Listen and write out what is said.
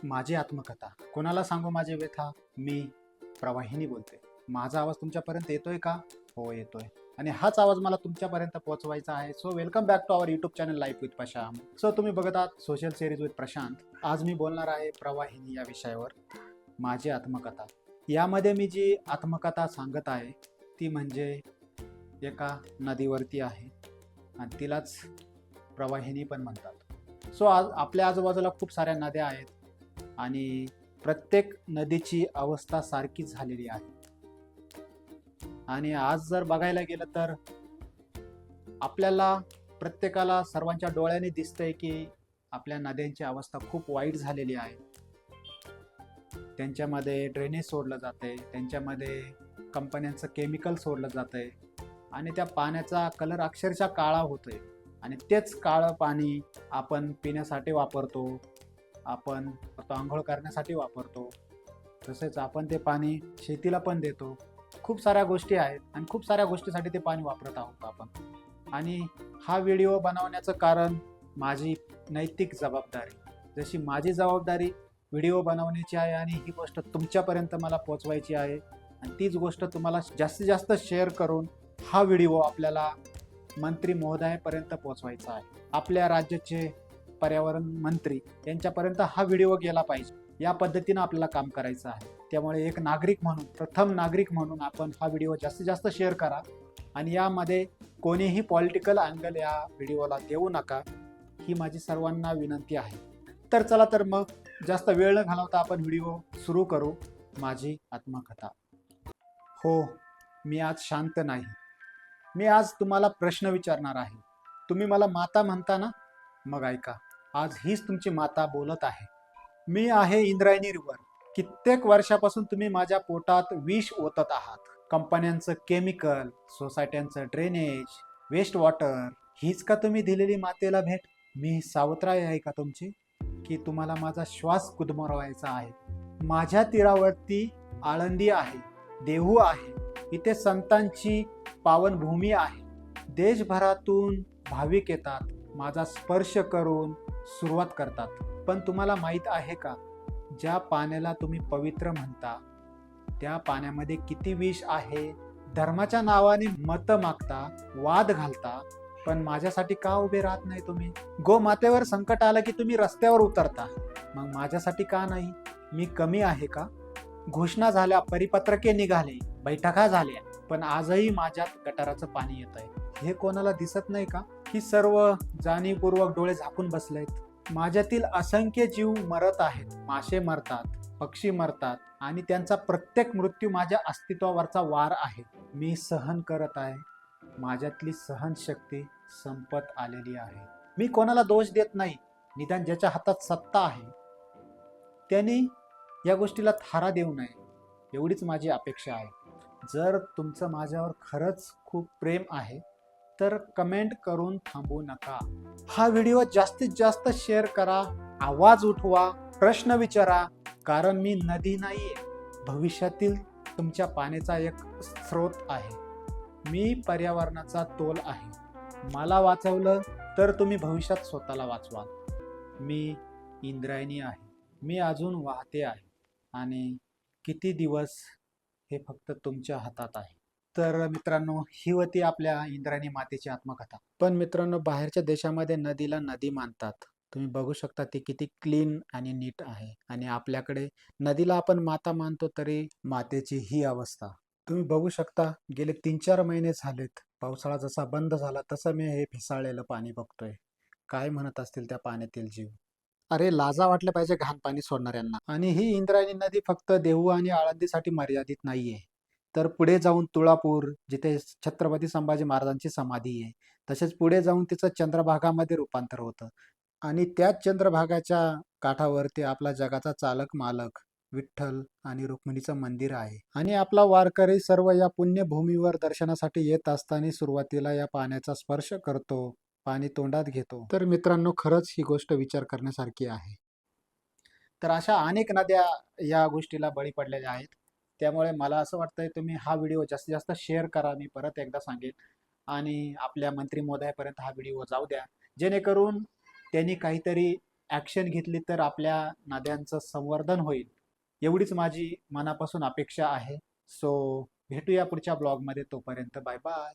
माझी आत्मकथा कोणाला सांगू माझी व्यथा. मी प्रवाहिनी बोलते. माझा आवाज तुमच्यापर्यंत येतोय का? हो येतोय. आणि हाच आवाज मला तुमच्यापर्यंत पोहोचवायचा आहे. So welcome back to our YouTube channel life with Prashant. सो तुम्ही बघत आहात सोशल सिरीज विथ प्रशांत. आज मी बोलणार आहे प्रवाहिनी या विषयावर. माझी आत्मकथा. यामध्ये मी जी आत्मकथा सांगत आहे ती म्हणजे एका नदीवरती आहे आणि तिलाच प्रवाहिनी पण म्हणतात. सो आज आपल्या आजूबाजूला खूप साऱ्या नद्या आहेत आणि प्रत्येक नदीची अवस्था सारखीच झालेली आहे. आणि आज जर बघायला गेलं तर आपल्याला प्रत्येकाला सर्वांच्या डोळ्याने दिसतंय की आपल्या नद्यांची अवस्था खूप वाईट झालेली आहे. त्यांच्यामध्ये ड्रेनेज सोडलं जातंय, त्यांच्यामध्ये कंपन्यांचं केमिकल सोडलं जातंय आणि त्या पाण्याचा कलर अक्षरशः काळा होतोय. आणि तेच काळं पाणी आपण पिण्यासाठी वापरतो, आपण आंघोळ करण्यासाठी वापरतो, तसेच आपण ते पाणी शेतीला पण देतो. खूप साऱ्या गोष्टी आहेत आणि खूप साऱ्या गोष्टीसाठी ते पाणी वापरत आहोत आपण. आणि हा व्हिडिओ बनवण्याचं कारण माझी नैतिक जबाबदारी. जशी माझी जबाबदारी व्हिडिओ बनवण्याची आहे आणि ही गोष्ट तुमच्यापर्यंत मला पोचवायची आहे आणि तीच गोष्ट तुम्हाला जास्तीत जास्त शेअर करून हा व्हिडिओ आपल्याला मंत्री महोदयापर्यंत पोहोचवायचा आहे. आपल्या राज्याचे पर्यावरण मंत्री यांच्यापर्यंत हा व्हिडिओ गेला पाहिजे. या पद्धतीनं आपल्याला काम करायचं आहे. त्यामुळे एक नागरिक म्हणून, प्रथम नागरिक म्हणून आपण हा व्हिडिओ जास्तीत जास्त शेअर करा आणि यामध्ये कोणीही पॉलिटिकल अँगल या व्हिडिओला देऊ नका, ही माझी सर्वांना विनंती आहे. तर चला तर मग जास्त वेळ न घालवता आपण व्हिडिओ सुरू करू. माझी आत्मकथा. हो, मी आज शांत नाही. मी आज तुम्हाला प्रश्न विचारणार आहे. तुम्ही मला माता म्हणता ना? मग ऐका, आज हीच तुमची माता बोलत आहे. मी आहे इंद्रायणी रिव्हर. कित्येक वर्षापासून तुम्ही माझ्या पोटात विष ओतत आहात. कंपन्यांचं केमिकल, सोसायट्यांचं ड्रेनेज, वेस्ट वॉटर, हीच का तुम्ही दिलेली मातेला भेट? मी सावत्राई आहे का तुमची, की तुम्हाला माझा श्वास गुदमरवायचा आहे? माझ्या तीरावरती आळंदी आहे, देहू आहे, इथे संतांची पावनभूमी आहे. देशभरातून भाविक येतात, माझा स्पर्श करून सुरुवात करतात. पण तुम्हाला माहीत आहे का, ज्या पाण्याला तुम्ही पवित्र म्हणता त्या पाण्यामध्ये किती विष आहे? धर्माच्या नावाने मतं मागता, वाद घालता, पण माझ्यासाठी का उभे राहत नाही तुम्ही? गोमातेवर संकट आलं की तुम्ही रस्त्यावर उतरता, मग माझ्यासाठी का नाही? मी कमी आहे का? घोषणा झाल्या, परिपत्रके निघाले, बैठका झाल्या, पण आजही माझ्यात गटाराचं पाणी येत आहे. हे कोणाला दिसत नाही का? ही सर्व जाणीवपूर्वक डोळे झाकून बसलेत. माझ्यातील असंख्य जीव मरत आहेत. मासे मरतात, पक्षी मरतात आणि त्यांचा प्रत्येक मृत्यू माझ्या अस्तित्वावरचा वार आहे. मी सहन करत आहे. माझ्यातली सहनशक्ती संपत आलेली आहे. मी कोणाला दोष देत नाही. निदान ज्याच्या हातात सत्ता आहे त्यांनी या गोष्टीला थारा देऊ नये, एवढीच माझी अपेक्षा आहे. जर तुमचं माझ्यावर खरंच खूप प्रेम आहे तर कमेंट करून थांबू नका. हा व्हिडिओ जास्तीत जास्त शेअर करा, आवाज उठवा, प्रश्न विचारा, कारण मी नदी नाहीये, भविष्यातील तुमच्या पाण्याचा एक स्रोत आहे. मी पर्यावरणाचा तोल आहे. मला वाचवलं तर तुम्ही भविष्यात स्वतःला वाचवाल. मी इंद्रायणी आहे. मी अजून वाहते आहे आणि किती दिवस हे फक्त तुमच्या हातात आहे. तर मित्रांनो, ही होती आपल्या इंद्रायणी मातेची आत्मकथा. पण मित्रांनो, बाहेरच्या देशामध्ये नदीला नदी मानतात. तुम्ही बघू शकता ती किती क्लीन आणि नीट आहे. आणि आपल्याकडे नदीला आपण माता मानतो तरी मातेची ही अवस्था. तुम्ही बघू शकता, गेले 3-4 महिने झालेत. पावसाळा जसा बंद झाला तसं मी हे फेसाळलेलं पाणी बघतोय. काय म्हणत असतील त्या पाण्यातील जीव? अरे लाजा वाटलं पाहिजे घाण पाणी सोडणाऱ्यांना. आणि ही इंद्रायणी नदी फक्त देहू आणि आळंदीसाठी मर्यादित नाहीये. तर पुढे जाऊन तुळापूर, जिथे छत्रपती संभाजी महाराजांची समाधी आहे, तसेच पुढे जाऊन तिचं चंद्रभागामध्ये रूपांतर होतं. आणि त्याच चंद्रभागाच्या काठावरती आपला जगाचा चालक मालक विठ्ठल आणि रुक्मिणीचं मंदिर आहे. आणि आपला वारकरी सर्व या पुण्यभूमीवर दर्शनासाठी येत असताना सुरुवातीला या पाण्याचा स्पर्श करतो, पाणी तोंडात घेतो. तर मित्रांनो, खरंच ही गोष्ट विचार करण्यासारखी आहे. तर अशा अनेक नद्या या गोष्टीला बळी पडलेल्या आहेत. त्यामुळे मला असं वाटतंय तुम्ही हा व्हिडिओ जास्तीत जास्त शेअर करा. मी परत एकदा सांगेन आणि आपल्या मंत्री महोदयापर्यंत हा व्हिडिओ जाऊ द्या, जेणेकरून त्यांनी काहीतरी ॲक्शन घेतली तर आपल्या नद्यांचं संवर्धन होईल, एवढीच माझी मनापासून अपेक्षा आहे. सो भेटूया पुढच्या ब्लॉगमध्ये. तोपर्यंत बाय बाय.